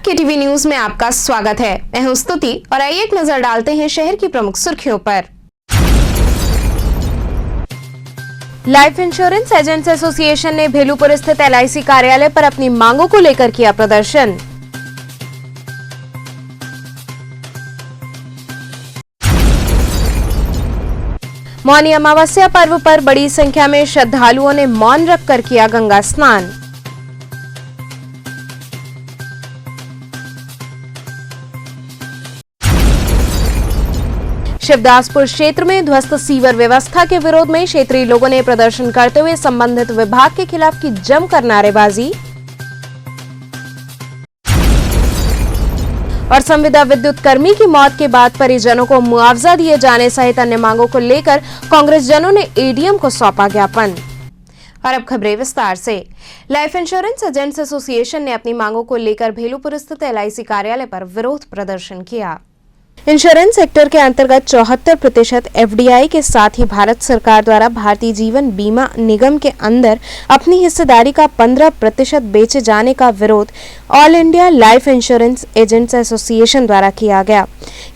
KTV news में आपका स्वागत है। मैं हूं स्तुति और आइए एक नजर डालते हैं शहर की प्रमुख सुर्खियों पर। लाइफ इंश्योरेंस एजेंट्स एसोसिएशन ने भेलूपुर स्थित LIC कार्यालय पर अपनी मांगों को लेकर किया प्रदर्शन। मौनी अमावस्या पर्व पर बड़ी संख्या में श्रद्धालुओं ने मौन रखकर किया गंगा स्नान। शिवदासपुर क्षेत्र में ध्वस्त सीवर व्यवस्था के विरोध में क्षेत्रीय लोगों ने प्रदर्शन करते हुए संबंधित विभाग के खिलाफ की जमकर नारेबाजी। और संविदा विद्युत कर्मी की मौत के बाद परिजनों को मुआवजा दिए जाने सहित अन्य मांगों को लेकर कांग्रेस जनों ने ADM को सौंपा ज्ञापन। और अब खबरें विस्तार से। लाइफ इंश्योरेंस एजेंट्स एसोसिएशन ने अपनी मांगों को लेकर भेलूपुर स्थित LIC कार्यालय पर विरोध प्रदर्शन किया। इंश्योरेंस सेक्टर के अंतर्गत 74% FDI के साथ ही भारत सरकार द्वारा भारतीय जीवन बीमा निगम के अंदर अपनी हिस्सेदारी का 15% बेचे जाने का विरोध all India life insurance agents association द्वारा किया गया।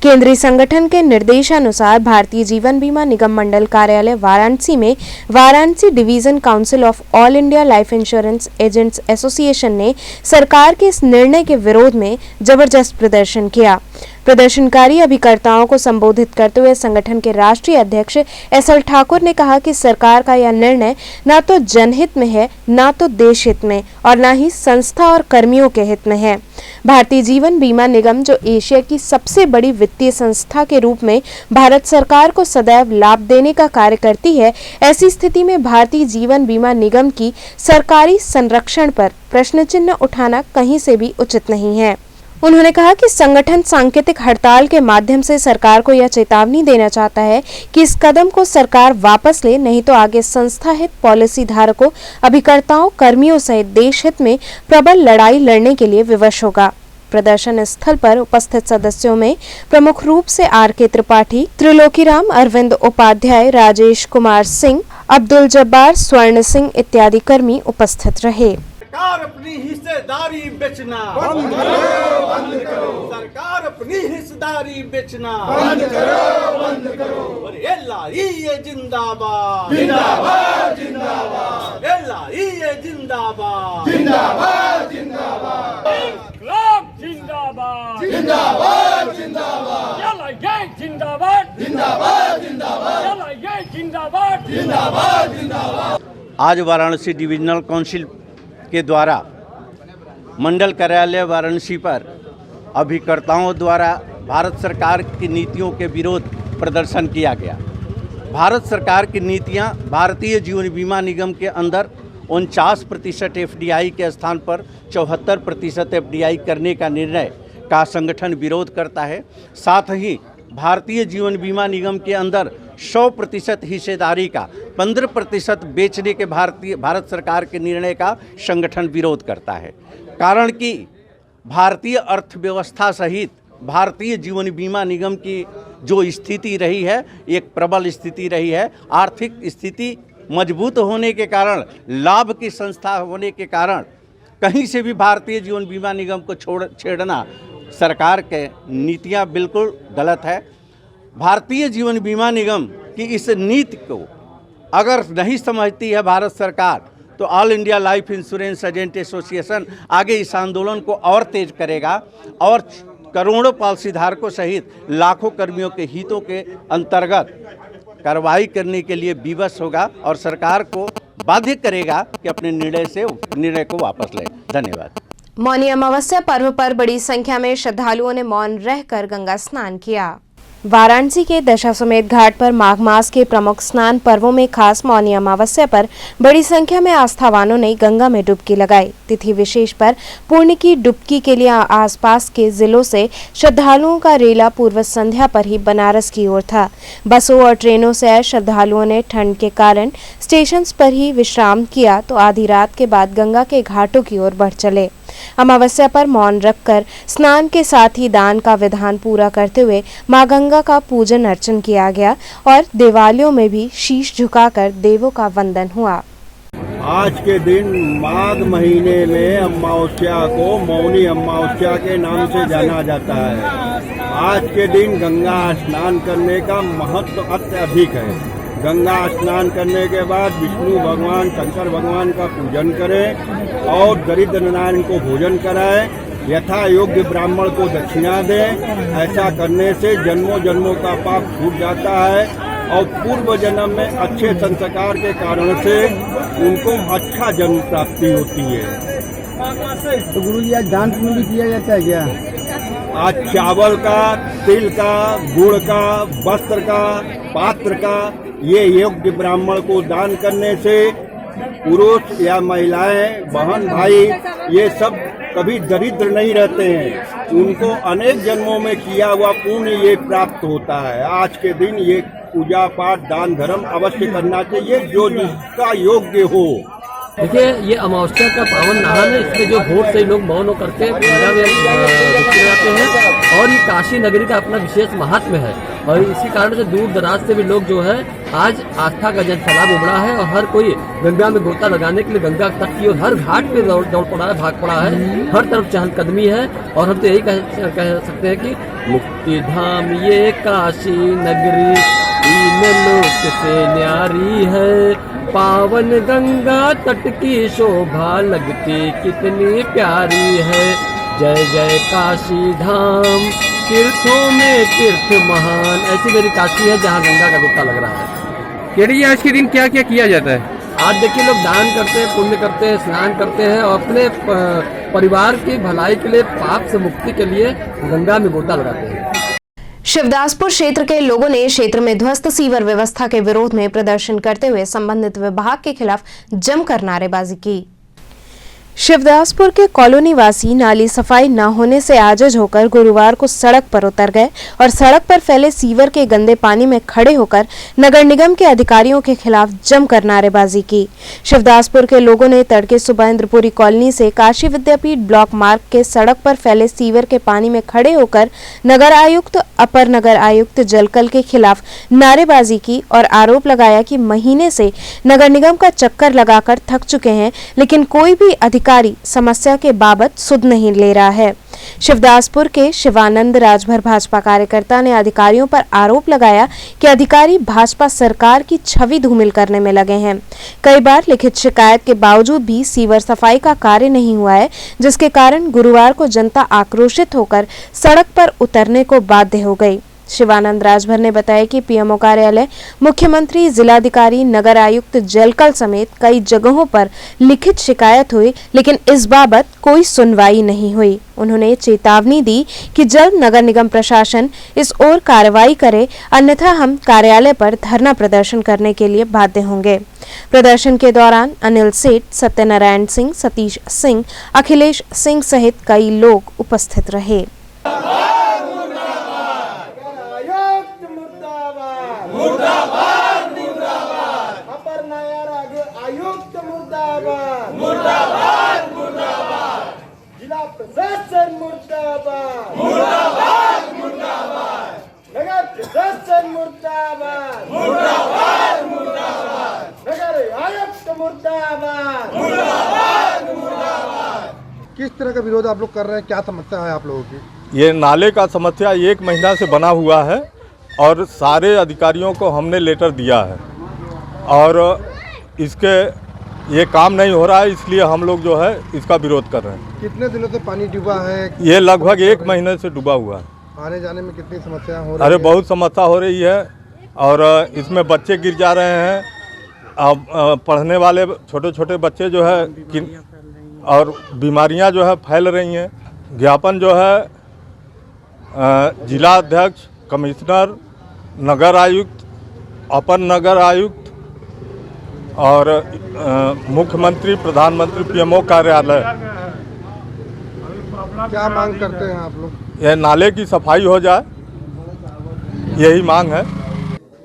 केंद्रीय संगठन के निर्देशानुसार भारतीय जीवन बीमा निगम मंडल कार्यालय वाराणसी में Varanasi division council of all India life insurance agents association ने सरकार के इस निर्णय के विरोध में जबरदस्त प्रदर्शन किया। प्रदर्शनकारी अभिकर्ताओं को संबोधित करते हुए संगठन के राष्ट्रीय अध्यक्ष SL ठाकुर ने कहा कि सरकार का यह निर्णय न तो जनहित में है, न तो देश हित में और न ही संस्था और कर्मियों के हित में है। भारतीय जीवन बीमा निगम जो एशिया की सबसे बड़ी वित्तीय संस्था के रूप में भारत सरकार को सदैव लाभ देने का कार्य करती है, ऐसी स्थिति में भारतीय जीवन बीमा निगम की सरकारी संरक्षण पर प्रश्न चिन्ह उठाना कहीं से भी उचित नहीं है। उन्होंने कहा कि संगठन सांकेतिक हड़ताल के माध्यम से सरकार को यह चेतावनी देना चाहता है कि इस कदम को सरकार वापस ले, नहीं तो आगे संस्था हित, पॉलिसी धारकों, अभिकर्ताओं, कर्मियों सहित देश हित में प्रबल लड़ाई लड़ने के लिए विवश होगा। प्रदर्शन स्थल पर उपस्थित सदस्यों में प्रमुख रूप से RK त्रिपाठी, त्रिलोकीराम, अरविंद उपाध्याय, राजेश कुमार सिंह, अब्दुल जब्बार, स्वर्ण सिंह इत्यादि कर्मी उपस्थित रहे। सरकार अपनी हिस्सेदारी बेचना बंद करो, बंद करो। सरकार अपनी हिस्सेदारी बेचना बंद करो, बंद करो। और LIA जिंदाबाद, जिंदाबाद, जिंदाबाद। LIA जिंदाबाद, जिंदाबाद, जिंदाबाद। इंकलाब जिंदाबाद, जिंदाबाद, जिंदाबाद। LIA जिंदाबाद, जिंदाबाद, जिंदाबाद। LIA जिंदाबाद, जिंदाबाद, जिंदाबाद। आज वाराणसी डिविजनल काउंसिल के द्वारा मंडल कार्यालय वाराणसी पर अभिकर्ताओं द्वारा भारत सरकार की नीतियों के विरोध प्रदर्शन किया गया। भारत सरकार की नीतियां भारतीय जीवन बीमा निगम के अंदर 49% FDI के स्थान पर 74% FDI करने का निर्णय का संगठन विरोध करता है। साथ ही भारतीय जीवन बीमा निगम के अंदर 100% हिस्सेदारी का 15% बेचने के भारत सरकार के निर्णय का संगठन विरोध करता है। कारण कि भारतीय अर्थव्यवस्था सहित भारतीय जीवन बीमा निगम की जो स्थिति रही है, एक प्रबल स्थिति रही है। आर्थिक स्थिति मजबूत होने के कारण, लाभ की संस्था होने के कारण कहीं से भी भारतीय जीवन बीमा निगम को छेड़ना सरकार के नीतियां बिल्कुल गलत है। भारतीय जीवन बीमा निगम की इस नीति को अगर नहीं समझती है भारत सरकार, तो all India life insurance agent association आगे इस आंदोलन को और तेज करेगा और करोड़ों पॉलिसी धारकों सहित लाखों कर्मियों के हितों के अंतर्गत कार्रवाई करने के लिए विवश होगा और सरकार को बाध्य करेगा कि अपने निर्णय को वापस ले। धन्यवाद। मौनी अमावस्या पर्व पर बड़ी संख्या में श्रद्धालुओं ने मौन रहकर गंगा स्नान किया। वाराणसी के दशाश्वमेध घाट पर माघ मास के प्रमुख स्नान पर्वों में खास मौनी अमावस्या पर बड़ी संख्या में आस्थावानों ने गंगा में डुबकी लगाई। तिथि विशेष पर पुण्य की डुबकी के लिए आसपास के जिलों से श्रद्धालुओं का रेला पूर्व संध्या पर ही बनारस की ओर था। बसों और ट्रेनों से आए श्रद्धालुओं ने ठंड के कारण स्टेशन पर ही विश्राम किया तो आधी रात के बाद गंगा के घाटों की ओर बढ़ चले। अमावस्या पर मौन रखकर स्नान के साथ ही दान का विधान पूरा करते हुए मां गंगा का पूजन अर्चन किया गया और देवालयों में भी शीश झुकाकर देवों का वंदन हुआ। आज के दिन माघ महीने में अमावस्या को मौनी अमावस्या के नाम से जाना जाता है। आज के दिन गंगा स्नान करने का महत्व अत्यधिक है। गंगा स्नान करने के बाद विष्णु भगवान शंकर भगवान का पूजन करें और दरिद्र नारायण को भोजन कराएं, यथा योग्य ब्राह्मण को दक्षिणा दें। ऐसा करने से जन्मों जन्मों का पाप छूट जाता है और पूर्व जन्म में अच्छे संस्कार के कारण से उनको अच्छा जन्म प्राप्ति होती है। तो गुरु जी आज दान पुण्य भी किया जाता है क्या? आज चावल का, तिल का, गुड़ का, वस्त्र का, पात्र का ये योग्य ब्राह्मण को दान करने से पुरुष या महिलाएं, बहन भाई ये सब कभी दरिद्र नहीं रहते हैं। उनको अनेक जन्मों में किया हुआ पुण्य ये प्राप्त होता है। आज के दिन ये पूजा पाठ दान धर्म अवश्य करना चाहिए जो जिसका योग्य हो। देखिए, ये अमावस्या का पावन नहान है। इसमें जो भोर से लोग मौन होकर के गंगा में डुबकी लगाते हैं और ये काशी नगरी का अपना विशेष महात्म्य है और इसी कारण से दूर दराज से भी लोग जो है आज आस्था का जन सैलाब उमड़ा है और हर कोई गंगा में गोता लगाने के लिए गंगा तट की और हर घाट पे दौड़ पड़ा है, भाग पड़ा है। हर तरफ चहलकदमी है और हम तो यही कह सकते हैं कि मुक्ति धाम ये काशी नगरी तीन लोक से न्यारी है, पावन गंगा तट की शोभा लगती कितनी प्यारी है। जय जय काशी धाम तीर्थों में तीर्थ महान। ऐसी मेरी काशी है जहाँ गंगा का गोता लग रहा है। ये आज के दिन क्या क्या किया जाता है? आज देखिए, लोग दान करते हैं, पुण्य करते हैं, स्नान करते हैं और अपने परिवार की भलाई के लिए, पाप से मुक्ति के लिए गंगा में गोता लगाते हैं। शिवदासपुर क्षेत्र के लोगों ने क्षेत्र में ध्वस्त सीवर व्यवस्था के विरोध में प्रदर्शन करते हुए संबंधित विभाग के खिलाफ जमकर नारेबाजी की। शिवदासपुर के कॉलोनी वासी नाली सफाई न होने से आजिज होकर गुरुवार को सड़क पर उतर गए और सड़क पर फैले सीवर के गंदे पानी में खड़े होकर नगर निगम के अधिकारियों के खिलाफ जमकर नारेबाजी की। शिवदासपुर के लोगों ने तड़के सुबह इंद्रपुरी कॉलोनी से काशी विद्यापीठ ब्लॉक मार्ग के सड़क पर फैले सीवर के पानी में खड़े होकर नगर आयुक्त, अपर नगर आयुक्त जलकल के खिलाफ नारेबाजी की और आरोप लगाया कि महीने से नगर निगम का चक्कर लगाकर थक चुके हैं, लेकिन कोई भी अधिकारी समस्या के बाबत सुध नहीं ले रहा है। शिवदासपुर के शिवानंद राजभर भाजपा कार्यकर्ता ने अधिकारियों पर आरोप लगाया कि अधिकारी भाजपा सरकार की छवि धूमिल करने में लगे हैं। कई बार लिखित शिकायत के बावजूद भी सीवर सफाई का कार्य नहीं हुआ है, जिसके कारण गुरुवार को जनता आक्रोशित होकर सड़क पर उतरने को बाध्य हो गई। शिवानंद राजभर ने बताया कि पीएमओ कार्यालय, मुख्यमंत्री, जिलाधिकारी, नगर आयुक्त जलकल समेत कई जगहों पर लिखित शिकायत हुई, लेकिन इस बाबत कोई सुनवाई नहीं हुई। उन्होंने चेतावनी दी कि जल्द नगर निगम प्रशासन इस ओर कार्रवाई करे, अन्यथा हम कार्यालय पर धरना प्रदर्शन करने के लिए बाध्य होंगे। प्रदर्शन के दौरान अनिल सेठ, सत्यनारायण सिंह, सतीश सिंह, अखिलेश सिंह सहित कई लोग उपस्थित रहे। मुर्दाबाद मुर्दाबाद, अपर नगर आयुक्त मुर्दाबाद मुर्दाबाद मुर्दाबाद, जिला प्रशासन मुर्दाबाद मुर्दाबाद मुर्दाबाद, नगर प्रशासन मुर्दाबाद मुर्दाबाद मुर्दाबाद, नगर आयुक्त मुर्दाबाद मुर्दाबाद मुर्दाबाद। किस तरह का विरोध आप लोग कर रहे हैं? क्या समस्या है आप लोगों की? ये नाले का समस्या 1 महीना से बना हुआ है और सारे अधिकारियों को हमने लेटर दिया है और इसके ये काम नहीं हो रहा है, इसलिए हम लोग जो है इसका विरोध कर रहे हैं। कितने दिनों से पानी डूबा है? ये लगभग 1 महीने से डूबा हुआ है। आने जाने में कितनी समस्या हो रही है? अरे बहुत समस्या हो रही है और इसमें बच्चे गिर जा रहे हैं। अब पढ़ने वाले छोटे छोटे बच्चे जो है और बीमारियां जो है फैल रही हैं। ज्ञापन जो है जिला अध्यक्ष, कमिश्नर, नगर आयुक्त, अपर नगर आयुक्त और मुख्यमंत्री, प्रधानमंत्री, पीएमओ कार्यालय। क्या मांग करते हैं आप लोग? यह नाले की सफाई हो जाए, यही मांग है।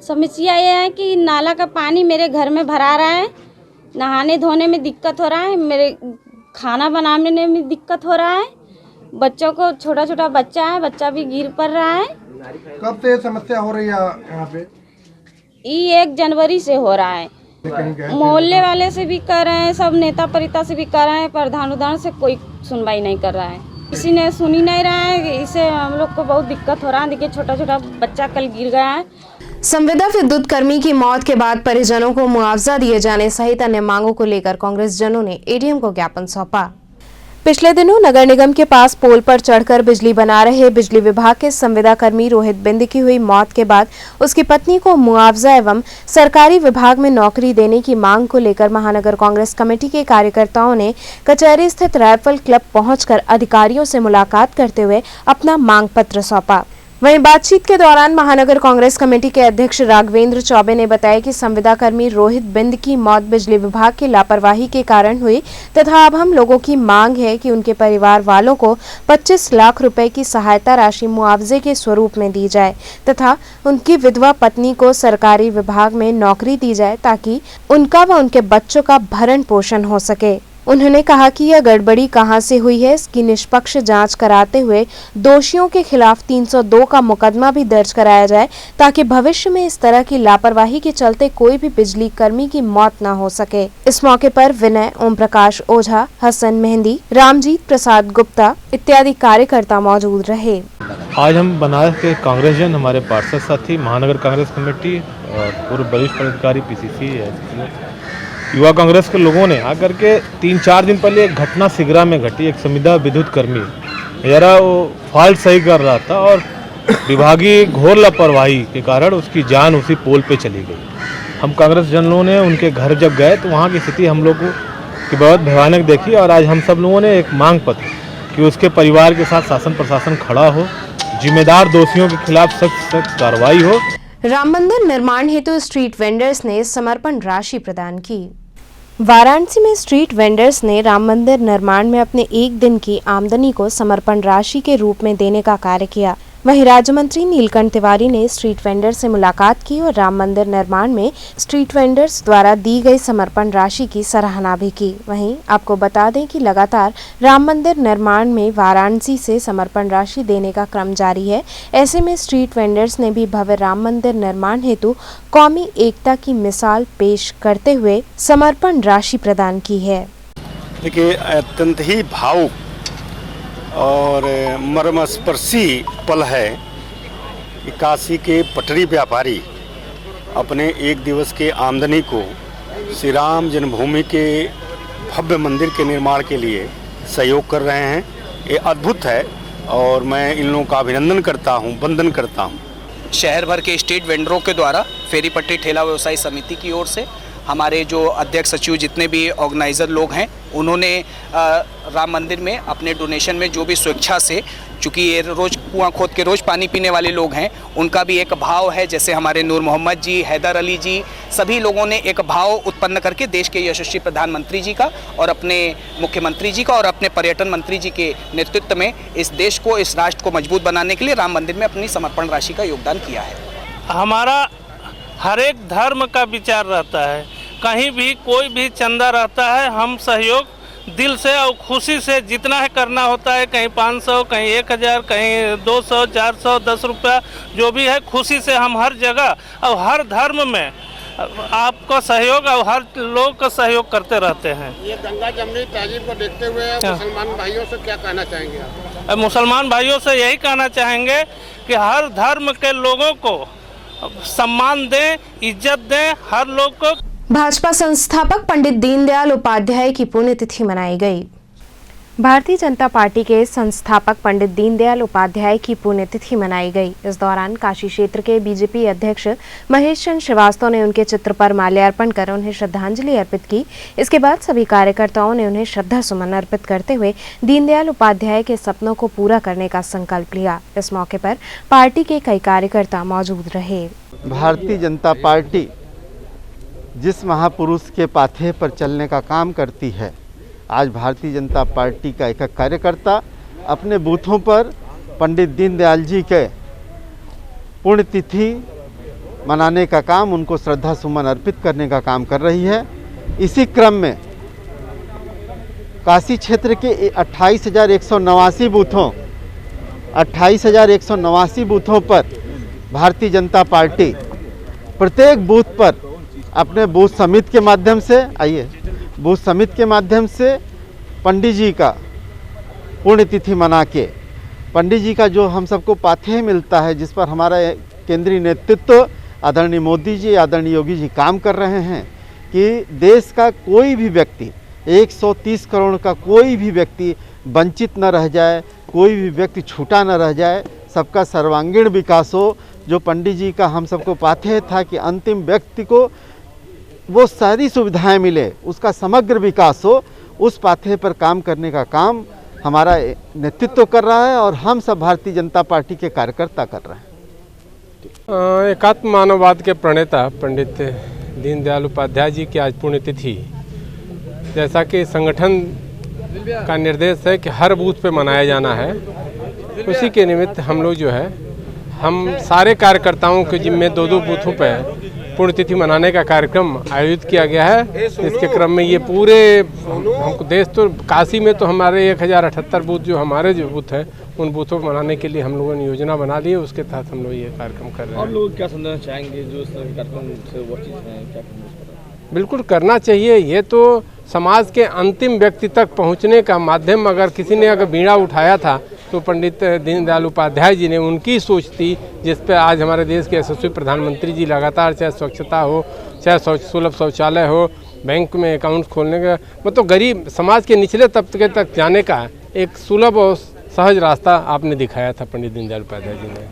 समस्या ये है कि नाला का पानी मेरे घर में भरा रहा है, नहाने धोने में दिक्कत हो रहा है, मेरे खाना बनाने में दिक्कत हो रहा है, बच्चों को, छोटा छोटा बच्चा है, बच्चा भी गिर पड़ रहा है। कब से समस्या हो रही है यहाँ पे? ये 1 जनवरी से हो रहा है। कहीं गए थे? मोहल्ले वाले से भी कर रहे हैं, सब नेता परिता से भी कर रहे हैं, प्रधान उधान से कोई सुनवाई नहीं कर रहा है, किसी ने सुन ही नहीं रहा है। इससे हम लोग को बहुत दिक्कत हो रहा है। देखिए छोटा छोटा बच्चा कल गिर गया है। संविदा विद्युत कर्मी की मौत के बाद परिजनों को मुआवजा दिए जाने सहित अन्य मांगों को लेकर कांग्रेस जनों ने एडीएम को ज्ञापन सौंपा। पिछले दिनों नगर निगम के पास पोल पर चढ़कर बिजली बना रहे बिजली विभाग के संविदा कर्मी रोहित बिंद की हुई मौत के बाद उसकी पत्नी को मुआवजा एवं सरकारी विभाग में नौकरी देने की मांग को लेकर महानगर कांग्रेस कमेटी के कार्यकर्ताओं ने कचहरी स्थित राइफल क्लब पहुंचकर अधिकारियों से मुलाकात करते हुए अपना मांग पत्र सौंपा। वहीं बातचीत के दौरान महानगर कांग्रेस कमेटी के अध्यक्ष राघवेंद्र चौबे ने बताया कि संविदा कर्मी रोहित बिंद की मौत बिजली विभाग की लापरवाही के कारण हुई तथा अब हम लोगों की मांग है कि उनके परिवार वालों को 25 लाख रुपए की सहायता राशि मुआवजे के स्वरूप में दी जाए तथा उनकी विधवा पत्नी को सरकारी विभाग में नौकरी दी जाए ताकि उनका व उनके बच्चों का भरण पोषण हो सके। उन्होंने कहा कि यह गड़बड़ी कहां से हुई है, इसकी निष्पक्ष जांच कराते हुए दोषियों के खिलाफ 302 का मुकदमा भी दर्ज कराया जाए ताकि भविष्य में इस तरह की लापरवाही के चलते कोई भी बिजली कर्मी की मौत न हो सके। इस मौके पर विनय, ओम प्रकाश ओझा, हसन मेहंदी, रामजीत प्रसाद गुप्ता इत्यादि कार्यकर्ता मौजूद रहे। आज हम बनारस के कांग्रेस जन, हमारे पार्षद साथी, महानगर कांग्रेस कमेटी और पूर्व वरिष्ठ पदाधिकारी PCC युवा कांग्रेस के लोगों ने आकर के 3-4 दिन पहले एक घटना सिगरा में घटी। एक संविदा विद्युत कर्मी जरा वो फॉल्ट सही कर रहा था और विभागीय घोर लापरवाही के कारण उसकी जान उसी पोल पे चली गई। हम कांग्रेस जनों ने उनके घर जब गए तो वहाँ की स्थिति हम लोगों की बहुत भयानक देखी और आज हम सब लोगों ने एक मांग पत्र कि उसके परिवार के साथ शासन प्रशासन खड़ा हो, जिम्मेदार दोषियों के खिलाफ सख्त कार्रवाई हो। राम मंदिर निर्माण हेतु स्ट्रीट वेंडर्स ने समर्पण राशि प्रदान की। वाराणसी में स्ट्रीट वेंडर्स ने राम मंदिर निर्माण में अपने एक दिन की आमदनी को समर्पण राशि के रूप में देने का कार्य किया। वहीं राज्य मंत्री नीलकंठ तिवारी ने स्ट्रीट वेंडर्स से मुलाकात की और राम मंदिर निर्माण में स्ट्रीट वेंडर्स द्वारा दी गई समर्पण राशि की सराहना भी की। वहीं आपको बता दें कि लगातार राम मंदिर निर्माण में वाराणसी से समर्पण राशि देने का क्रम जारी है। ऐसे में स्ट्रीट वेंडर्स ने भी भव्य राम मंदिर निर्माण हेतु कौमी एकता की मिसाल पेश करते हुए समर्पण राशि प्रदान की है। देखिए, अत्यंत ही भावुक और मर्मस्पर्शी पल है कि काशी के पटरी व्यापारी अपने एक दिवस के आमदनी को श्री राम जन्मभूमि के भव्य मंदिर के निर्माण के लिए सहयोग कर रहे हैं। ये अद्भुत है और मैं इन लोगों का अभिनंदन करता हूँ, वंदन करता हूँ। शहर भर के स्ट्रीट वेंडरों के द्वारा फेरी पट्टी ठेला व्यवसायी समिति की ओर से हमारे जो अध्यक्ष सचिव जितने भी ऑर्गेनाइज़र लोग हैं उन्होंने राम मंदिर में अपने डोनेशन में जो भी स्वेच्छा से, चूँकि ये रोज़ कुआं खोद के रोज़ पानी पीने वाले लोग हैं, उनका भी एक भाव है। जैसे हमारे नूर मोहम्मद जी, हैदर अली जी, सभी लोगों ने एक भाव उत्पन्न करके देश के यशस्वी प्रधानमंत्री जी का और अपने मुख्यमंत्री जी का और अपने पर्यटन मंत्री जी के नेतृत्व में इस देश को, इस राष्ट्र को मजबूत बनाने के लिए राम मंदिर में अपनी समर्पण राशि का योगदान किया है। हमारा हर एक धर्म का विचार रहता है, कहीं भी कोई भी चंदा रहता है, हम सहयोग दिल से और खुशी से जितना है करना होता है। कहीं 500, कहीं 1000, कहीं 200, 400, 10 रुपया, जो भी है खुशी से हम हर जगह और हर धर्म में आपका सहयोग और हर लोग का सहयोग करते रहते हैं। ये गंगा जमुनी तहजीब को देखते हुए मुसलमान भाइयों से क्या कहना चाहेंगे आप? मुसलमान भाइयों से यही कहना चाहेंगे कि हर धर्म के लोगों को सम्मान दें, इज्जत दें, हर लोग को। भाजपा संस्थापक पंडित दीनदयाल उपाध्याय की पुण्यतिथि मनाई गई। भारतीय जनता पार्टी के संस्थापक पंडित दीनदयाल उपाध्याय की पुण्यतिथि मनाई गई। इस दौरान काशी क्षेत्र के बीजेपी अध्यक्ष महेश चंद्र श्रीवास्तव ने उनके चित्र पर माल्यार्पण कर उन्हें श्रद्धांजलि अर्पित की। इसके बाद सभी कार्यकर्ताओं ने उन्हें श्रद्धा सुमन अर्पित करते हुए दीनदयाल उपाध्याय के सपनों को पूरा करने का संकल्प लिया। इस मौके पर पार्टी के कई कार्यकर्ता मौजूद रहे। भारतीय जनता पार्टी जिस महापुरुष के पाथे पर चलने का काम करती है, आज भारतीय जनता पार्टी का एक कार्यकर्ता अपने बूथों पर पंडित दीनदयाल जी के पुण्यतिथि मनाने का काम, उनको श्रद्धा सुमन अर्पित करने का काम कर रही है। इसी क्रम में काशी क्षेत्र के 28,189 बूथों पर भारतीय जनता पार्टी प्रत्येक बूथ पर अपने बूथ समिति के माध्यम से बूथ समिति के माध्यम से पंडित जी का पुण्यतिथि मना के पंडित जी का जो हम सबको पाथेय मिलता है, जिस पर हमारा केंद्रीय नेतृत्व आदरणीय मोदी जी, आदरणीय योगी जी काम कर रहे हैं कि देश का कोई भी व्यक्ति, 130 करोड़ का कोई भी व्यक्ति वंचित न रह जाए, कोई भी व्यक्ति छूटा न रह जाए, सबका सर्वांगीण विकास हो। जो पंडित जी का हम सबको पाथेय था कि अंतिम व्यक्ति को वो सारी सुविधाएं मिले, उसका समग्र विकास हो, उस पाथेय पर काम करने का काम हमारा नेतृत्व कर रहा है और हम सब भारतीय जनता पार्टी के कार्यकर्ता कर रहे हैं। एकात्म मानववाद के प्रणेता पंडित दीनदयाल उपाध्याय जी की आज पुण्यतिथि, जैसा कि संगठन का निर्देश है कि हर बूथ पे मनाया जाना है, उसी के निमित्त हम लोग जो है हम सारे कार्यकर्ताओं के जिम्मे 2-2 बूथों पे पुण्यतिथि मनाने का कार्यक्रम आयोजित किया गया है। इसके क्रम में ये पूरे हमको देश तो काशी में तो हमारे 1078 बूथ जो हमारे जो बूथ हैं उन बूथों को मनाने के लिए हम लोगों ने योजना बना ली है, उसके तहत हम लोग ये कार्यक्रम कर रहे हैं। आप लोग क्या संदेश चाहेंगे जो इस तरह के कार्यक्रम से वो चीज़ हैं, क्या बिल्कुल करना चाहिए। ये तो समाज के अंतिम व्यक्ति तक पहुंचने का माध्यम, अगर किसी ने अगर बीड़ा उठाया था तो पंडित दीनदयाल उपाध्याय जी ने, उनकी सोच थी जिस पे आज हमारे देश के यशस्वी प्रधानमंत्री जी लगातार, चाहे स्वच्छता हो, चाहे सुलभ शौचालय हो, बैंक में अकाउंट खोलने का, मतलब गरीब समाज के निचले तबके तक जाने का एक सुलभ और सहज रास्ता आपने दिखाया था पंडित दीनदयाल उपाध्याय जी ने।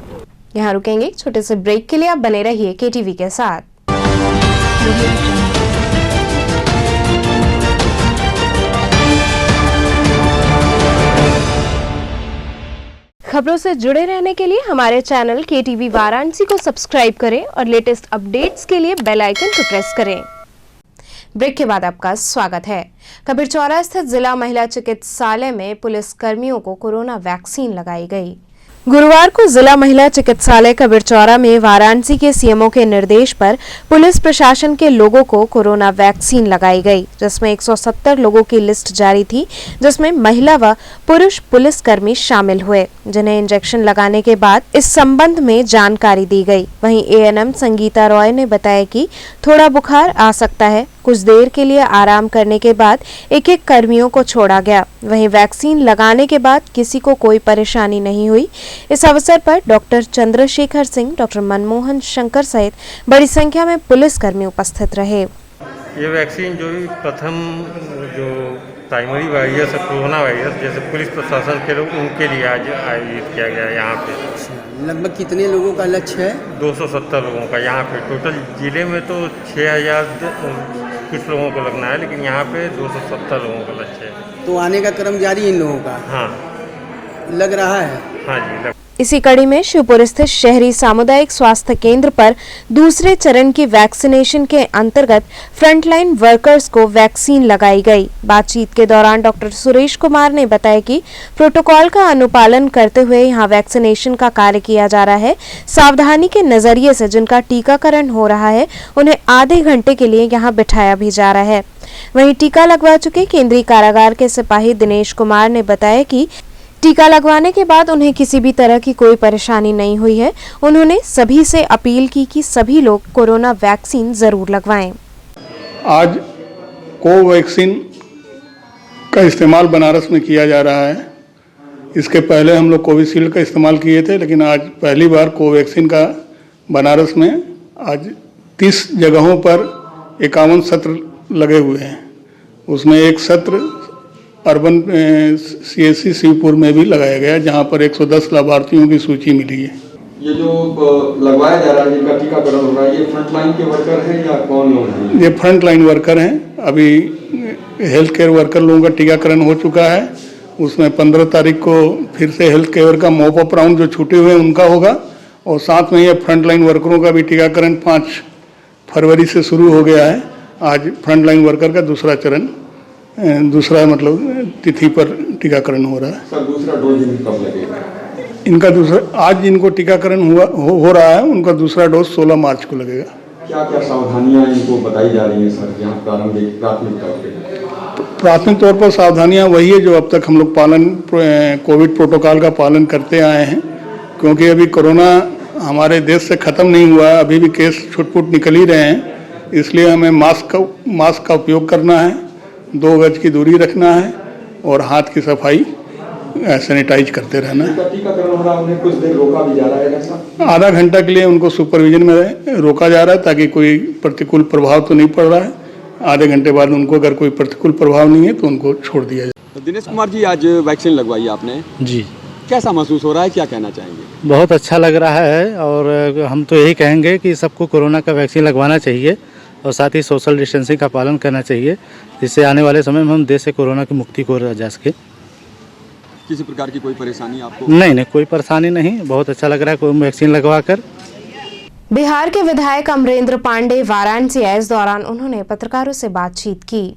यहाँ रुकेंगे छोटे से ब्रेक के लिए, आप बने रहिए KTV के साथ। खबरों से जुड़े रहने के लिए हमारे चैनल KTV वाराणसी को सब्सक्राइब करें और लेटेस्ट अपडेट्स के लिए बेल आइकन को प्रेस करें। ब्रेक के बाद आपका स्वागत है। कबीरचौरा स्थित जिला महिला चिकित्सालय में पुलिस कर्मियों को कोरोना वैक्सीन लगाई गई। गुरुवार को जिला महिला चिकित्सालय कबीरचौरा में वाराणसी के सीएमओ के निर्देश पर पुलिस प्रशासन के लोगों को कोरोना वैक्सीन लगाई गई, जिसमें 170 लोगों की लिस्ट जारी थी, जिसमें महिला व पुरुष पुलिसकर्मी शामिल हुए, जिन्हें इंजेक्शन लगाने के बाद इस संबंध में जानकारी दी गई। वहीं ANM संगीता रॉय ने बताया कि थोड़ा बुखार आ सकता है, कुछ देर के लिए आराम करने के बाद एक कर्मियों को छोड़ा गया। वहीं वैक्सीन लगाने के बाद किसी को कोई परेशानी नहीं हुई। इस अवसर पर डॉक्टर चंद्रशेखर सिंह, डॉक्टर मनमोहन शंकर सहित बड़ी संख्या में पुलिसकर्मी उपस्थित रहे। ये वैक्सीन जो प्रथम जो प्राइमरी वायरस है, कोरोना वायरस, जैसे पुलिस प्रशासन के लोग, उनके लिए आज आयोजित किया गया है। यहाँ पे लगभग कितने लोगों का लक्ष्य है? 270 लोगों का। यहाँ पे टोटल जिले में तो 6000 कुछ लोगों को लगना है, लेकिन यहाँ पे 270 लोगों का लक्ष्य है। तो आने का क्रम जारी इन लोगों का? हाँ, लग रहा है। हाँ जी। इसी कड़ी में शिवपुर स्थित शहरी सामुदायिक स्वास्थ्य केंद्र पर दूसरे चरण की वैक्सीनेशन के अंतर्गत फ्रंटलाइन वर्कर्स को वैक्सीन लगाई गई। बातचीत के दौरान डॉक्टर सुरेश कुमार ने बताया कि प्रोटोकॉल का अनुपालन करते हुए यहां वैक्सीनेशन का कार्य किया जा रहा है। सावधानी के नजरिए से जिनका टीकाकरण हो रहा है उन्हें आधे घंटे के लिए यहां बिठाया भी जा रहा है। वहीं टीका लगवा चुके केंद्रीय कारागार के सिपाही दिनेश कुमार ने बताया कि टीका लगवाने के बाद उन्हें किसी भी तरह की कोई परेशानी नहीं हुई है। उन्होंने सभी से अपील की कि सभी लोग कोरोना वैक्सीन जरूर लगवाएं। आज कोवैक्सीन का इस्तेमाल बनारस में किया जा रहा है। इसके पहले हम लोग कोविशील्ड का इस्तेमाल किए थे, लेकिन आज पहली बार कोवैक्सीन का बनारस में आज 30 जगहों पर 51 सत्र लगे हुए हैं। उसमें एक सत्र अर्बन CSC शिवपुर में भी लगाया गया, जहां पर 110 लाभार्थियों की सूची मिली है। ये जो लगवाया जा रहा है, जिनका टीकाकरण हो रहा है, ये फ्रंटलाइन के वर्कर हैं या कौन लोग हैं? ये फ्रंटलाइन वर्कर हैं। अभी हेल्थ केयर वर्कर लोगों का टीकाकरण हो चुका है। उसमें 15 तारीख को फिर से हेल्थ केयर का मॉप अप राउंड जो छूटे हुए हैं उनका होगा, और साथ में ये फ्रंटलाइन वर्करों का भी टीकाकरण 5 फरवरी से शुरू हो गया है। आज फ्रंटलाइन वर्कर का दूसरा मतलब तिथि पर टीकाकरण हो रहा है। सर, दूसरा डोज कब लगेगा? इनका दूसरा, आज जिनको टीकाकरण हो रहा है उनका दूसरा डोज 16 मार्च को लगेगा। क्या क्या सावधानियां इनको बताई जा रही हैं सर, जहाँ प्राथमिक तौर पर? प्राथमिक तौर पर सावधानियां वही है जो अब तक हम लोग कोविड प्रोटोकॉल का पालन करते आए हैं, क्योंकि अभी कोरोना हमारे देश से ख़त्म नहीं हुआ है। अभी भी केस छुटपुट निकल ही रहे हैं, इसलिए हमें मास्क का उपयोग करना है, 2 गज की दूरी रखना है और हाथ की सफाई सैनिटाइज करते रहना है। टीकाकरण हो रहा है, उन्हें कुछ देर रोका भी जा रहा है ऐसा? आधा घंटा के लिए उनको सुपरविजन में रोका जा रहा है ताकि कोई प्रतिकूल प्रभाव तो नहीं पड़ रहा है। आधे घंटे बाद उनको अगर कोई प्रतिकूल प्रभाव नहीं है तो उनको छोड़ दिया जाए। दिनेश कुमार जी, आज वैक्सीन लगवाई आपने जी, कैसा महसूस हो रहा है, क्या कहना चाहेंगे? बहुत अच्छा लग रहा है और हम तो यही कहेंगे कि सबको कोरोना का वैक्सीन लगवाना चाहिए और साथ ही सोशल डिस्टेंसिंग का पालन करना चाहिए, जिससे आने वाले समय में हम देश से कोरोना की मुक्ति को जा सके। किसी प्रकार की कोई परेशानी आपको? नहीं, कोई परेशानी नहीं, बहुत अच्छा लग रहा है कोई वैक्सीन लगवा कर। बिहार के विधायक अमरेंद्र पांडे वाराणसी आए। इस दौरान उन्होंने पत्रकारों से बातचीत की।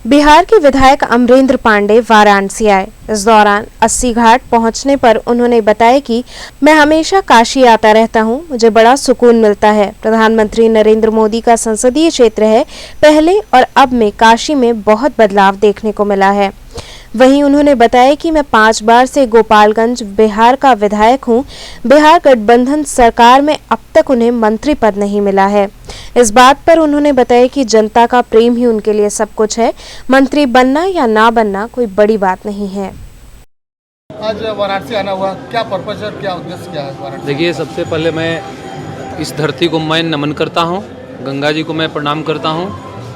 बिहार के विधायक अमरेंद्र पांडे वाराणसी आए। इस दौरान 80 घाट पहुंचने पर उन्होंने बताया कि मैं हमेशा काशी आता रहता हूं, मुझे बड़ा सुकून मिलता है। प्रधानमंत्री नरेंद्र मोदी का संसदीय क्षेत्र है, पहले और अब में काशी में बहुत बदलाव देखने को मिला है। वहीं उन्होंने बताया कि मैं 5 बार से गोपालगंज बिहार का विधायक हूं। बिहार गठबंधन सरकार में अब तक उन्हें मंत्री पद नहीं मिला है। इस बात पर उन्होंने बताया कि जनता का प्रेम ही उनके लिए सब कुछ है, मंत्री बनना या ना बनना कोई बड़ी बात नहीं है। आज वाराणसी आना हुआ, क्या पर्पज है, क्या उद्देश्य क्या है वाराणसी? देखिए, सबसे पहले मैं इस धरती को मैं नमन करता हूँ, गंगा जी को मैं प्रणाम करता हूँ,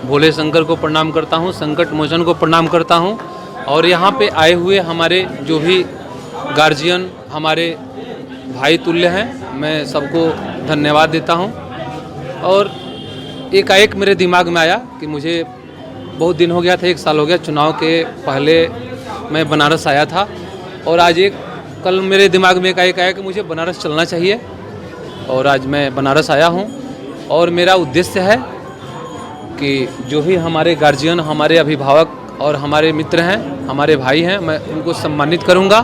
भोले शंकर को प्रणाम करता हूँ, संकट मोचन को प्रणाम करता हूँ और यहाँ पे आए हुए हमारे जो भी गार्जियन हमारे भाई तुल्य हैं, मैं सबको धन्यवाद देता हूँ। और एकाएक मेरे दिमाग में आया कि मुझे बहुत दिन हो गया था, 1 साल हो गया चुनाव के पहले मैं बनारस आया था और आज कल मेरे दिमाग में एकाएक आया कि मुझे बनारस चलना चाहिए और आज मैं बनारस आया हूँ। और मेरा उद्देश्य है कि जो भी हमारे गार्जियन, हमारे अभिभावक और हमारे मित्र हैं, हमारे भाई हैं, मैं उनको सम्मानित करूंगा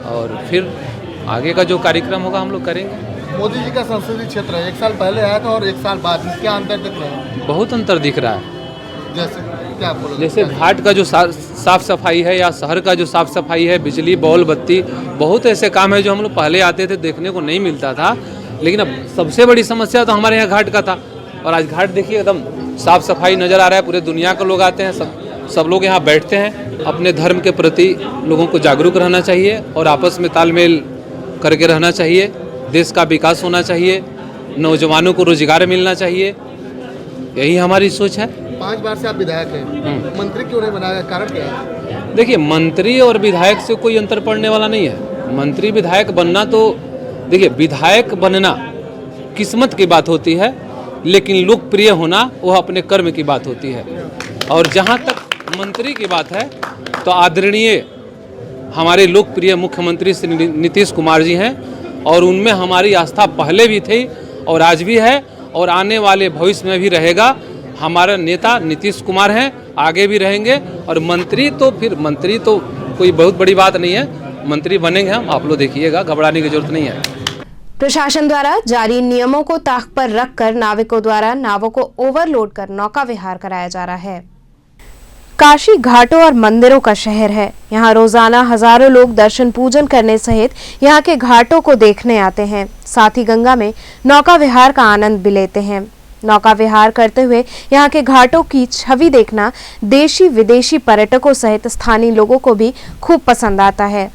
और फिर आगे का जो कार्यक्रम होगा हम लोग करेंगे। मोदी जी का संसदीय क्षेत्र है, 1 साल पहले आया था और 1 साल बाद, क्या अंतर दिख रहा है? बहुत अंतर दिख रहा है। जैसे क्या बोलोगे? जैसे घाट का जो साफ सफाई है या शहर का जो साफ सफाई है, बिजली, बॉल, बत्ती, बहुत ऐसे काम है जो हम लोग पहले आते थे देखने को नहीं मिलता था। लेकिन अब सबसे बड़ी समस्या तो हमारे यहाँ घाट का था और आज घाट देखिए एकदम साफ सफाई नज़र आ रहा है। पूरे दुनिया के लोग आते हैं, सब लोग यहाँ बैठते हैं। अपने धर्म के प्रति लोगों को जागरूक रहना चाहिए और आपस में तालमेल करके रहना चाहिए। देश का विकास होना चाहिए, नौजवानों को रोजगार मिलना चाहिए, यही हमारी सोच है। 5 बार से आप विधायक हैं, मंत्री क्यों नहीं बनाया, कारण क्या है? देखिए, मंत्री और विधायक से कोई अंतर पड़ने वाला नहीं है। मंत्री विधायक बनना तो देखिए, विधायक बनना किस्मत की बात होती है, लेकिन लोकप्रिय होना वह अपने कर्म की बात होती है। और जहाँ तक मंत्री की बात है तो आदरणीय हमारे लोकप्रिय मुख्यमंत्री श्री नीतीश कुमार जी हैं और उनमें हमारी आस्था पहले भी थी और आज भी है और आने वाले भविष्य में भी रहेगा। हमारा नेता नीतीश कुमार हैं, आगे भी रहेंगे। और मंत्री तो कोई बहुत बड़ी बात नहीं है, मंत्री बनेंगे हम, आप लोग देखिएगा, घबराने की जरूरत नहीं है। प्रशासन द्वारा जारी नियमों को ताक पर रखकर नाविकों द्वारा नावों को ओवरलोड कर नौका विहार कराया जा रहा है। काशी घाटों और मंदिरों का शहर है। यहाँ रोजाना हजारों लोग दर्शन पूजन करने सहित यहाँ के घाटों को देखने आते हैं, साथ ही गंगा में नौका विहार का आनंद भी लेते हैं। नौका विहार करते हुए यहाँ के घाटों की छवि देखना देशी विदेशी पर्यटकों सहित स्थानीय लोगों को भी खूब पसंद आता है।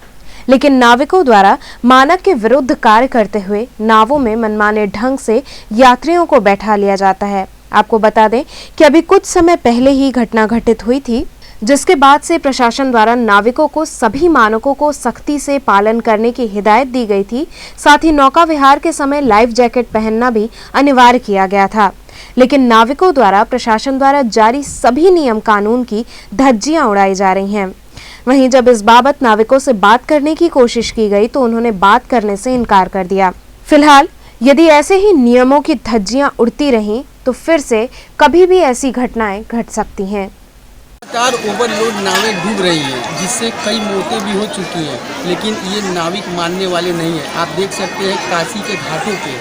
लेकिन नाविकों द्वारा मानक के विरुद्ध कार्य करते हुए नावों में मनमाने ढंग से यात्रियों को बैठा लिया जाता है। आपको बता दें कि अभी कुछ समय पहले ही घटना घटित हुई थी, जिसके बाद से प्रशासन द्वारा नाविकों को सभी मानकों को सख्ती से पालन करने की हिदायत दी गई थी। साथ ही नौका विहार के समय लाइफ जैकेट पहनना भी अनिवार्य किया गया था। लेकिन नाविकों द्वारा प्रशासन द्वारा जारी सभी नियम कानून की धज्जियां उड़ाई जा रही हैं। वहीं जब इस बाबत नाविकों से बात करने की कोशिश की गई तो उन्होंने बात करने से इनकार कर दिया। फिलहाल यदि ऐसे ही नियमों की धज्जियां उड़ती रहीं तो फिर से कभी भी ऐसी घटनाएं घट सकती हैं। लगातार ओवरलोड नावें डूब रही हैं, जिससे कई मौतें भी हो चुकी हैं, लेकिन ये नाविक मानने वाले नहीं हैं। आप देख सकते हैं काशी के घाटों पे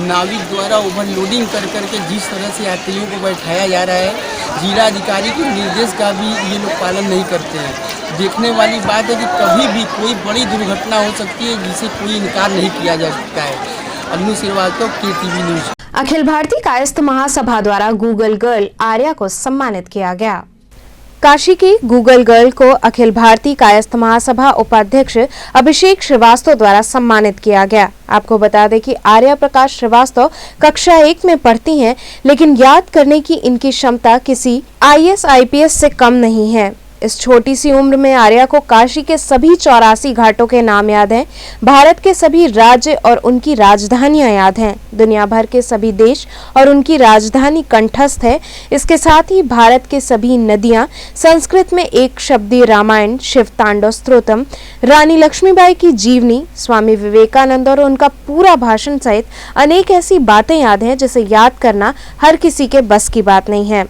नाविक द्वारा ओवरलोडिंग कर करके जिस तरह से यात्रियों को बैठाया जा रहा है, जिलाधिकारी के निर्देश का भी ये लोग पालन नहीं करते हैं। देखने वाली बात है कि कभी भी कोई बड़ी दुर्घटना हो सकती है जिसे कोई इनकार नहीं किया जा सकता है। Annu Srivastava, KTV news. अखिल भारतीय कायस्थ महासभा द्वारा गूगल गर्ल आर्या को सम्मानित किया गया। काशी की गूगल गर्ल को अखिल भारतीय कायस्थ महासभा उपाध्यक्ष अभिषेक श्रीवास्तव द्वारा सम्मानित किया गया। आपको बता दें कि आर्या प्रकाश श्रीवास्तव कक्षा 1 में पढ़ती हैं, लेकिन याद करने की इनकी क्षमता किसी IAS IPS से कम नहीं है। इस छोटी सी उम्र में आर्या को काशी के सभी 84 घाटों के नाम याद हैं, भारत के सभी राज्य और उनकी राजधानियां याद हैं, दुनिया भर के सभी देश और उनकी राजधानी कंठस्थ है। इसके साथ ही भारत के सभी नदियां, संस्कृत में एक शब्दी रामायण, शिव तांडव स्तोत्रम, रानी लक्ष्मीबाई की जीवनी, स्वामी विवेकानंद और उनका पूरा भाषण सहित अनेक ऐसी बातें याद हैं जिसे याद करना हर किसी के बस की बात नहीं है।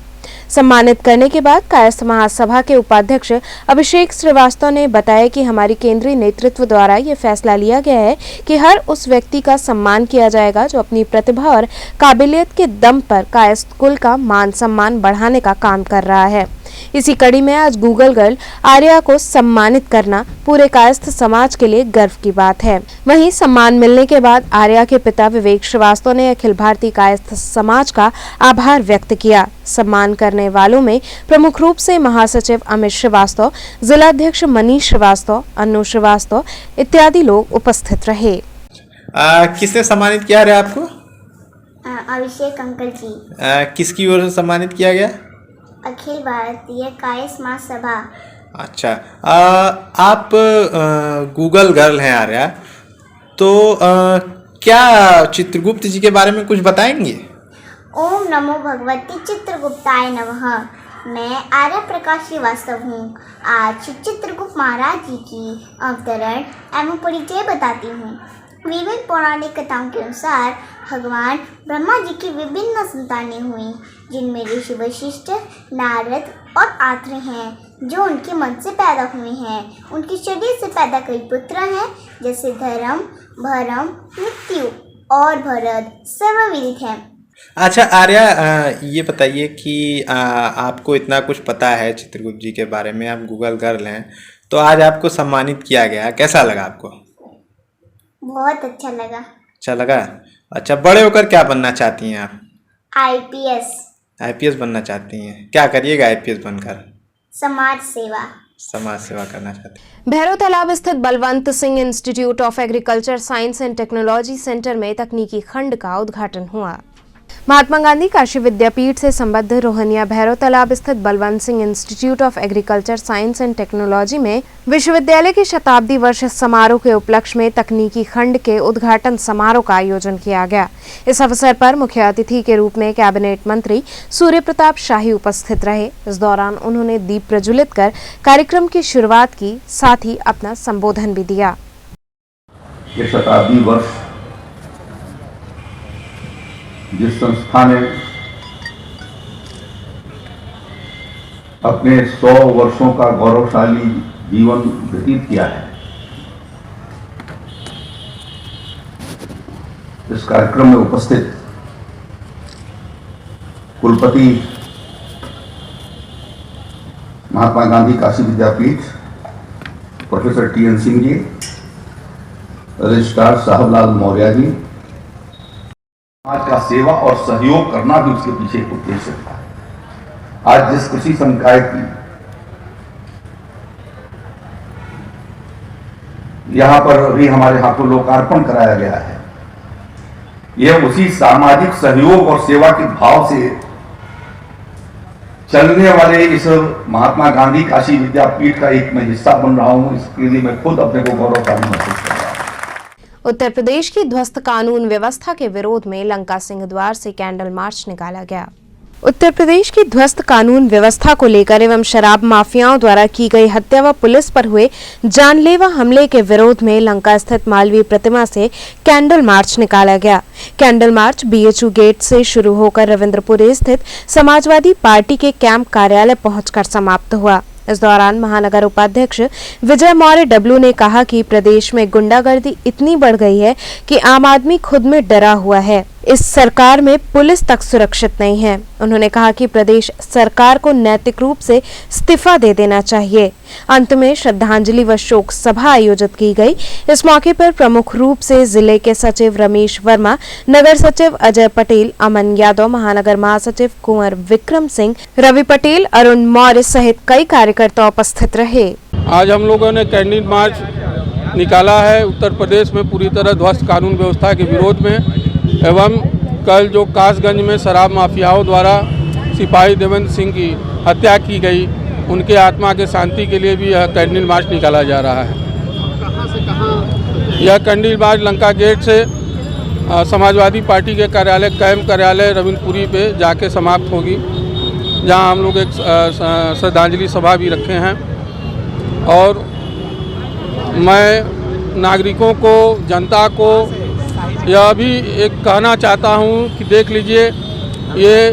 सम्मानित करने के बाद कायस्थ महासभा के उपाध्यक्ष अभिषेक श्रीवास्तव ने बताया कि हमारी केंद्रीय नेतृत्व द्वारा ये फैसला लिया गया है कि हर उस व्यक्ति का सम्मान किया जाएगा जो अपनी प्रतिभा और काबिलियत के दम पर कायस्थ कुल का मान सम्मान बढ़ाने का काम कर रहा है। इसी कड़ी में आज गूगल गर्ल आर्या को सम्मानित करना पूरे कायस्थ समाज के लिए गर्व की बात है। वहीं सम्मान मिलने के बाद आर्या के पिता विवेक श्रीवास्तव ने अखिल भारतीय कायस्थ समाज का आभार व्यक्त किया। सम्मान करने वालों में प्रमुख रूप से महासचिव अमित श्रीवास्तव, जिलाध्यक्ष मनीष श्रीवास्तव, अन्नू श्रीवास्तव इत्यादि लोग उपस्थित रहे। किसने सम्मानित किया है आपको? अभिषेक अंकल जी। किसकी ओर से सम्मानित किया गया? अखिल भारतीय कायस्थ महासभा। अच्छा, आप गूगल गर्ल हैं आर्या, तो क्या चित्रगुप्त जी के बारे में कुछ बताएंगे? ओम नमो भगवती चित्रगुप्ताय नमः। मैं आर्या प्रकाश श्रीवास्तव हूँ। आज चित्रगुप्त महाराज जी की अवतरण एवं परिचय बताती हूँ। विभिन्न पौराणिक कथाओं के अनुसार भगवान ब्रह्मा जी की विभिन्न संतानें हुई, जिनमें ऋषि वशिष्ठ, नारद और आत्रे हैं, जो उनके मन से पैदा हुए हैं। उनके शरीर से पैदा कई पुत्र हैं, जैसे धर्म, भरम, मृत्यु और भरत सर्वविदित हैं। अच्छा आर्या, ये बताइए कि आपको इतना कुछ पता है चित्रगुप्त जी के बारे में, आप गूगल गर्ल हैं, तो आज आपको सम्मानित किया गया, कैसा लगा आपको? बहुत अच्छा लगा। अच्छा लगा। अच्छा, बड़े होकर क्या बनना चाहती हैं आप? IPS। IPS बनना चाहती हैं? क्या करिएगा IPS बनकर? समाज सेवा। समाज सेवा करना चाहती हैं। भैरव तालाब स्थित Balwant Singh institute of agriculture science and technology centre में तकनीकी खंड का उद्घाटन हुआ। महात्मा गांधी काशी विद्यापीठ से संबद्ध रोहनिया भैरव तालाब स्थित Balwant Singh institute of agriculture science and technology में विश्वविद्यालय के शताब्दी वर्ष समारोह के उपलक्ष्य में तकनीकी खंड के उद्घाटन समारोह का आयोजन किया गया। इस अवसर पर मुख्य अतिथि के रूप में कैबिनेट मंत्री सूर्य प्रताप शाही उपस्थित रहे। इस दौरान उन्होंने दीप प्रज्वलित कर कार्यक्रम की शुरुआत की, साथ ही अपना संबोधन भी दिया। ये शताब्दी वर्ष जिस संस्था ने अपने 100 वर्षों का गौरवशाली जीवन व्यतीत किया है, इस कार्यक्रम में उपस्थित कुलपति महात्मा गांधी काशी विद्यापीठ professor TN Singh ji, registrar Sahablal Maurya ji, समाज का सेवा और सहयोग करना भी उसके पीछे एक उद्देश्य था। आज जिस कृषि संकाय की यहां पर अभी हमारे हाथों लोकार्पण कराया गया है, यह उसी सामाजिक सहयोग और सेवा के भाव से चलने वाले इस महात्मा गांधी काशी विद्यापीठ का एक मैं हिस्सा बन रहा हूं। इसके लिए मैं खुद अपने को गौरवशाली महसूस कर रहा हूं। उत्तर प्रदेश की ध्वस्त कानून व्यवस्था के विरोध में लंका सिंह द्वार से कैंडल मार्च निकाला गया। उत्तर प्रदेश की ध्वस्त कानून व्यवस्था को लेकर एवं शराब माफियाओं द्वारा की गई हत्या व पुलिस पर हुए जानलेवा हमले के विरोध में लंका स्थित मालवीय प्रतिमा से कैंडल मार्च निकाला गया। कैंडल मार्च BHU गेट से शुरू होकर रविंद्रपुरी स्थित समाजवादी पार्टी के कैंप कार्यालय पहुंचकर समाप्त हुआ। इस दौरान महानगर उपाध्यक्ष विजय मौर्य W ने कहा कि प्रदेश में गुंडागर्दी इतनी बढ़ गई है कि आम आदमी खुद में डरा हुआ है। इस सरकार में पुलिस तक सुरक्षित नहीं है। उन्होंने कहा कि प्रदेश सरकार को नैतिक रूप से इस्तीफा दे देना चाहिए। अंत में श्रद्धांजलि व शोक सभा आयोजित की गई। इस मौके पर प्रमुख रूप से जिले के सचिव रमेश वर्मा, नगर सचिव अजय पटेल, अमन यादव, महानगर महासचिव कुंवर विक्रम सिंह, रवि पटेल, अरुण मौर्य सहित कई कार्यकर्ता उपस्थित रहे। आज हम लोगों ने कैंडल मार्च निकाला है उत्तर प्रदेश में पूरी तरह ध्वस्त कानून व्यवस्था के विरोध में, एवं कल जो कासगंज में शराब माफियाओं द्वारा सिपाही देवेंद्र सिंह की हत्या की गई, उनके आत्मा के शांति के लिए भी यह कैंडल मार्च निकाला जा रहा है। यह कैंडल मार्च लंका गेट से समाजवादी पार्टी के कार्यालय, कैंप कार्यालय रविंद्रपुरी पे जाके समाप्त होगी, जहां हम लोग एक श्रद्धांजलि सभा भी रखे हैं। और मैं नागरिकों को, जनता को यह भी एक कहना चाहता हूं कि देख लीजिए, ये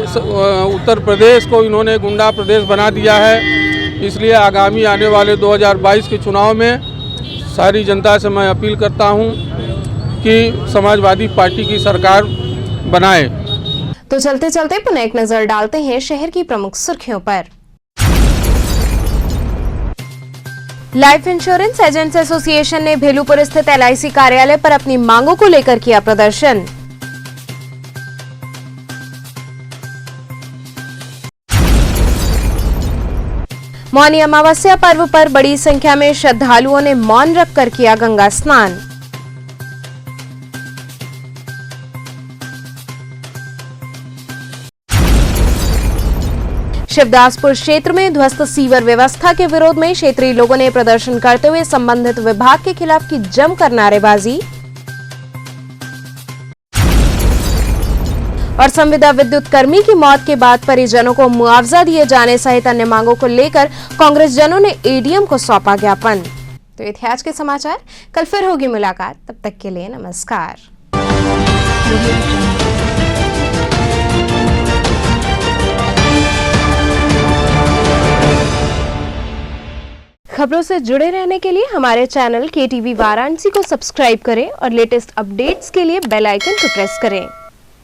उत्तर प्रदेश को इन्होंने गुंडा प्रदेश बना दिया है। इसलिए आगामी आने वाले 2022 के चुनाव में सारी जनता से मैं अपील करता हूं कि समाजवादी पार्टी की सरकार बनाए। तो चलते चलते पुनः एक नजर डालते हैं शहर की प्रमुख सुर्खियों पर। लाइफ इंश्योरेंस एजेंट्स एसोसिएशन ने भेलूपुर स्थित LIC कार्यालय पर अपनी मांगों को लेकर किया प्रदर्शन। मौनी अमावस्या पर्व पर बड़ी संख्या में श्रद्धालुओं ने मौन रखकर किया गंगा स्नान। शिवदासपुर क्षेत्र में ध्वस्त सीवर व्यवस्था के विरोध में क्षेत्रीय लोगों ने प्रदर्शन करते हुए संबंधित विभाग के खिलाफ की जमकर नारेबाजी। और संविदा विद्युत कर्मी की मौत के बाद परिजनों को मुआवजा दिए जाने सहित अन्य मांगों को लेकर कांग्रेस जनों ने ADM को सौंपा ज्ञापन। तो ये थे आज के समाचार। कल फिर होगी मुलाकात, तब तक के लिए नमस्कार। खबरों से जुड़े रहने के लिए हमारे चैनल KTV वाराणसी को सब्सक्राइब करें और लेटेस्ट अपडेट्स के लिए बेल आइकन को प्रेस करें।